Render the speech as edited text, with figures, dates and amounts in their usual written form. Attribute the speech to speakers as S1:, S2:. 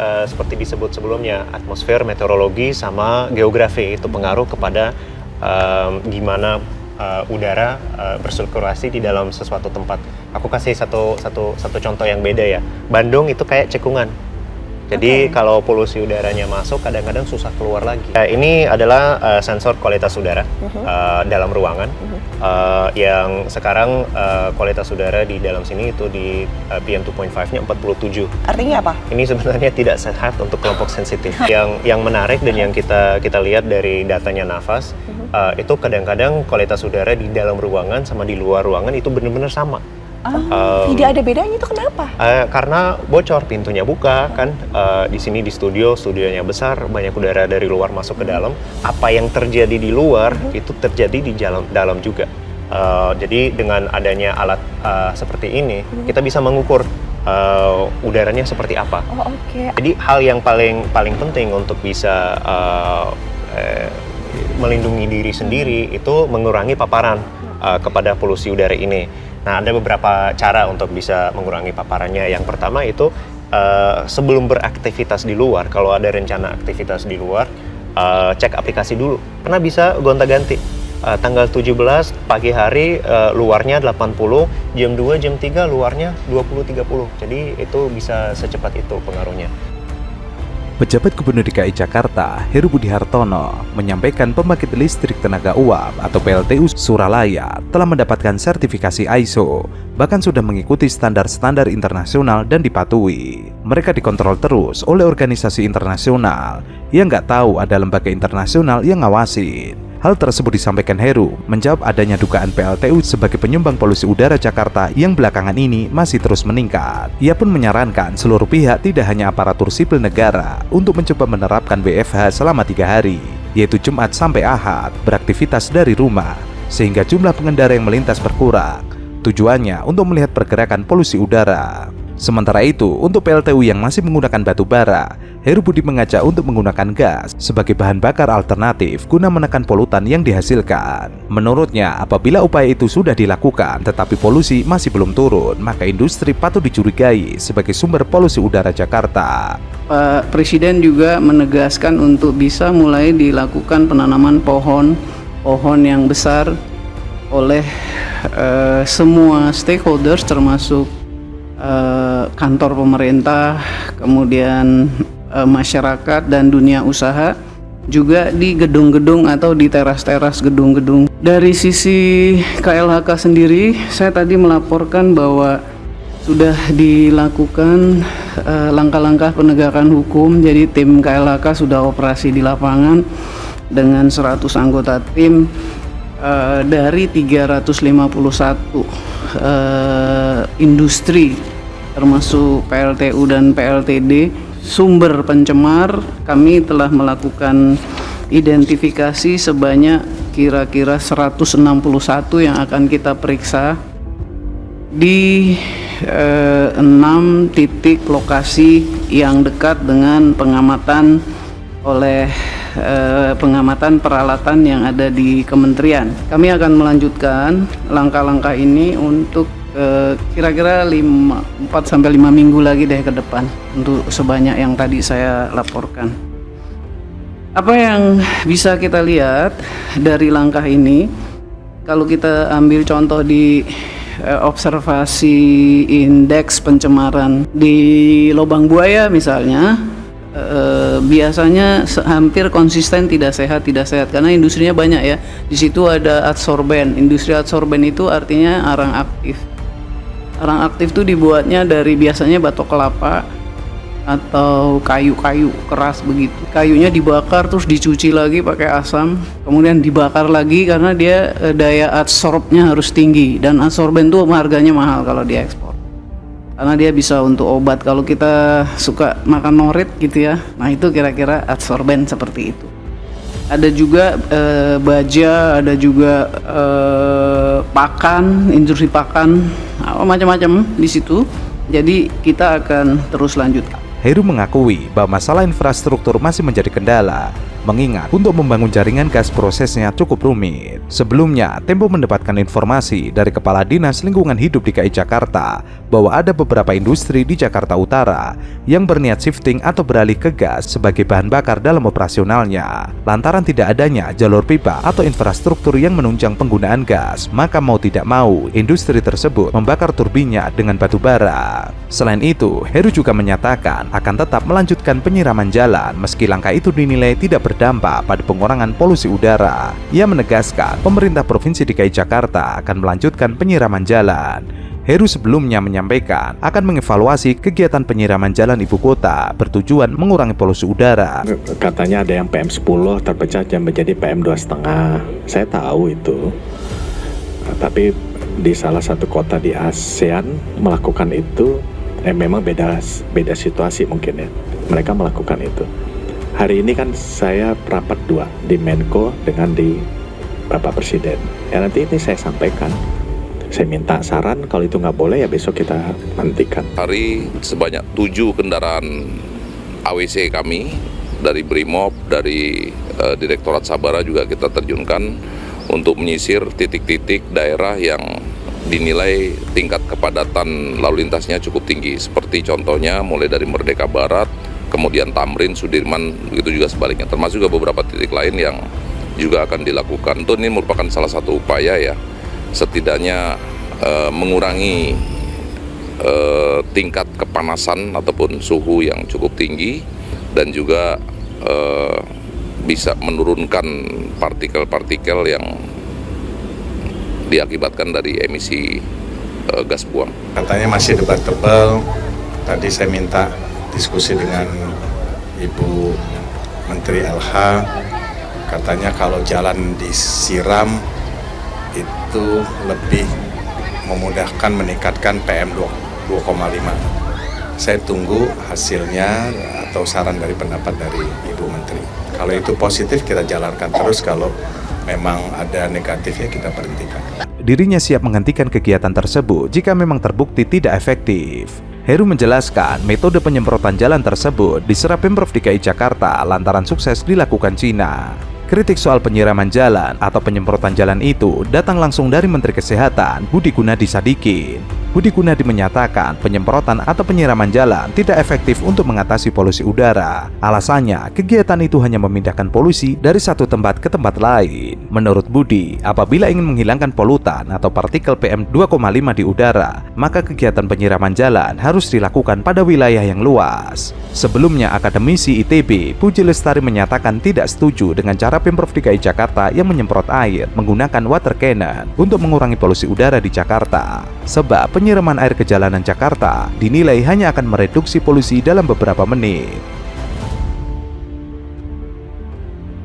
S1: seperti disebut sebelumnya, atmosfer, meteorologi, sama geografi itu pengaruh kepada gimana udara bersirkulasi di dalam sesuatu tempat. Aku kasih satu contoh yang beda ya. Bandung itu kayak cekungan. Jadi kalau polusi udaranya masuk, kadang-kadang susah keluar lagi. Ini adalah sensor kualitas udara dalam ruangan. Yang sekarang kualitas udara di dalam sini itu di PM2.5-nya 47.
S2: Artinya apa?
S1: Ini sebenarnya tidak sehat untuk kelompok sensitif. Yang menarik dan yang kita lihat dari datanya Nafas, itu kadang-kadang kualitas udara di dalam ruangan sama di luar ruangan itu benar-benar sama.
S2: Tidak ada bedanya, itu kenapa?
S1: Karena bocor, pintunya buka kan, di sini di studionya besar, banyak udara dari luar masuk ke dalam. Apa yang terjadi di luar itu terjadi di dalam juga. Jadi dengan adanya alat seperti ini, kita bisa mengukur udaranya seperti apa. Jadi hal yang paling penting untuk bisa melindungi diri sendiri itu mengurangi paparan kepada polusi udara ini. Nah, ada beberapa cara untuk bisa mengurangi paparannya. Yang pertama itu sebelum beraktivitas di luar, kalau ada rencana aktivitas di luar, cek aplikasi dulu. Karena bisa gonta-ganti. Tanggal 17 pagi hari luarnya 80, jam 2, jam 3 luarnya 20-30. Jadi itu bisa secepat itu pengaruhnya.
S3: Pejabat Gubernur DKI Jakarta, Heru Budi Hartono, menyampaikan pembangkit listrik tenaga uap atau PLTU Suralaya telah mendapatkan sertifikasi ISO, bahkan sudah mengikuti standar-standar internasional dan dipatuhi. Mereka dikontrol terus oleh organisasi internasional yang nggak tahu ada lembaga internasional yang ngawasin. Hal tersebut disampaikan Heru menjawab adanya dugaan PLTU sebagai penyumbang polusi udara Jakarta yang belakangan ini masih terus meningkat. Ia pun menyarankan seluruh pihak, tidak hanya aparatur sipil negara, untuk mencoba menerapkan WFH selama 3 hari, yaitu Jumat sampai Ahad, beraktivitas dari rumah, sehingga jumlah pengendara yang melintas berkurang. Tujuannya untuk melihat pergerakan polusi udara. Sementara itu, untuk PLTU yang masih menggunakan batu bara, Heru Budi mengajak untuk menggunakan gas sebagai bahan bakar alternatif guna menekan polutan yang dihasilkan. Menurutnya, apabila upaya itu sudah dilakukan tetapi polusi masih belum turun, maka industri patut dicurigai sebagai sumber polusi udara Jakarta.
S4: Pak Presiden juga menegaskan untuk bisa mulai dilakukan penanaman pohon yang besar oleh semua stakeholders, termasuk kantor pemerintah, kemudian masyarakat dan dunia usaha, juga di gedung-gedung atau di teras-teras gedung-gedung. Dari sisi KLHK sendiri, saya tadi melaporkan bahwa sudah dilakukan langkah-langkah penegakan hukum. Jadi tim KLHK sudah operasi di lapangan dengan 100 anggota tim dari 351 industri, termasuk PLTU dan PLTD, sumber pencemar. Kami telah melakukan identifikasi sebanyak kira-kira 161 yang akan kita periksa di 6 titik lokasi yang dekat dengan pengamatan peralatan yang ada di kementerian. Kami akan melanjutkan langkah-langkah ini untuk kira-kira 4-5 minggu lagi deh ke depan, untuk sebanyak yang tadi saya laporkan. Apa yang bisa kita lihat dari langkah ini, kalau kita ambil contoh di observasi indeks pencemaran di Lubang Buaya misalnya, biasanya hampir konsisten tidak sehat karena industrinya banyak ya. Di situ ada adsorben. Industri adsorben itu artinya arang aktif. Arang aktif itu dibuatnya dari biasanya batok kelapa atau kayu-kayu keras begitu. Kayunya dibakar terus dicuci lagi pakai asam, kemudian dibakar lagi karena dia daya adsorbnya harus tinggi, dan adsorben itu harganya mahal kalau diekspor. Karena dia bisa untuk obat, kalau kita suka makan norit gitu ya. Nah, itu kira-kira adsorben seperti itu. Ada juga baja, ada juga pakan, industri pakan, macam-macam di situ. Jadi kita akan terus lanjutkan.
S3: Heru mengakui bahwa masalah infrastruktur masih menjadi kendala, mengingat untuk membangun jaringan gas prosesnya cukup rumit. Sebelumnya, Tempo mendapatkan informasi dari Kepala Dinas Lingkungan Hidup DKI Jakarta bahwa ada beberapa industri di Jakarta Utara yang berniat shifting atau beralih ke gas sebagai bahan bakar dalam operasionalnya. Lantaran tidak adanya jalur pipa atau infrastruktur yang menunjang penggunaan gas, maka mau tidak mau, industri tersebut membakar turbinnya dengan batu bara. Selain itu, Heru juga menyatakan akan tetap melanjutkan penyiraman jalan meski langkah itu dinilai tidak berdampak pada pengurangan polusi udara. Ia menegaskan pemerintah Provinsi DKI Jakarta akan melanjutkan penyiraman jalan. Heru sebelumnya menyampaikan akan mengevaluasi kegiatan penyiraman jalan ibu kota bertujuan mengurangi polusi udara.
S5: Katanya ada yang PM10 terpecah dan menjadi PM2,5. Saya tahu itu. Tapi di salah satu kota di ASEAN melakukan itu, memang beda situasi mungkin ya. Mereka melakukan itu. Hari ini kan saya rapat 2 di Menko dengan di Bapak Presiden. Ya nanti ini saya sampaikan. Saya minta saran, kalau itu nggak boleh ya besok kita hentikan.
S6: Hari sebanyak 7 kendaraan AWC kami dari Brimob, dari Direktorat Sabara juga kita terjunkan untuk menyisir titik-titik daerah yang dinilai tingkat kepadatan lalu lintasnya cukup tinggi. Seperti contohnya mulai dari Merdeka Barat, kemudian Tamrin, Sudirman, begitu juga sebaliknya. Termasuk juga beberapa titik lain yang juga akan dilakukan. Itu ini merupakan salah satu upaya ya, setidaknya mengurangi tingkat kepanasan ataupun suhu yang cukup tinggi dan juga bisa menurunkan partikel-partikel yang diakibatkan dari emisi gas buang.
S7: Katanya masih debatable. Tadi saya minta diskusi dengan Ibu Menteri LH. Katanya kalau jalan disiram itu lebih memudahkan meningkatkan PM 2,5. Saya tunggu hasilnya atau saran dari pendapat dari Ibu Menteri. Kalau itu positif kita jalankan terus, kalau memang ada negatifnya kita berhentikan.
S3: Dirinya siap menghentikan kegiatan tersebut jika memang terbukti tidak efektif. Heru menjelaskan metode penyemprotan jalan tersebut diserap Pemprov DKI Jakarta lantaran sukses dilakukan Cina. Kritik soal penyiraman jalan atau penyemprotan jalan itu datang langsung dari Menteri Kesehatan Budi Gunadi Sadikin. Budi Gunadi menyatakan penyemprotan atau penyiraman jalan tidak efektif untuk mengatasi polusi udara. Alasannya, kegiatan itu hanya memindahkan polusi dari satu tempat ke tempat lain. Menurut Budi, apabila ingin menghilangkan polutan atau partikel PM 2,5 di udara, maka kegiatan penyiraman jalan harus dilakukan pada wilayah yang luas. Sebelumnya, akademisi ITB Puji Lestari menyatakan tidak setuju dengan cara Pemprov DKI Jakarta yang menyemprot air menggunakan water cannon untuk mengurangi polusi udara di Jakarta. Sebab penyiraman air ke jalanan Jakarta dinilai hanya akan mereduksi polusi dalam beberapa menit.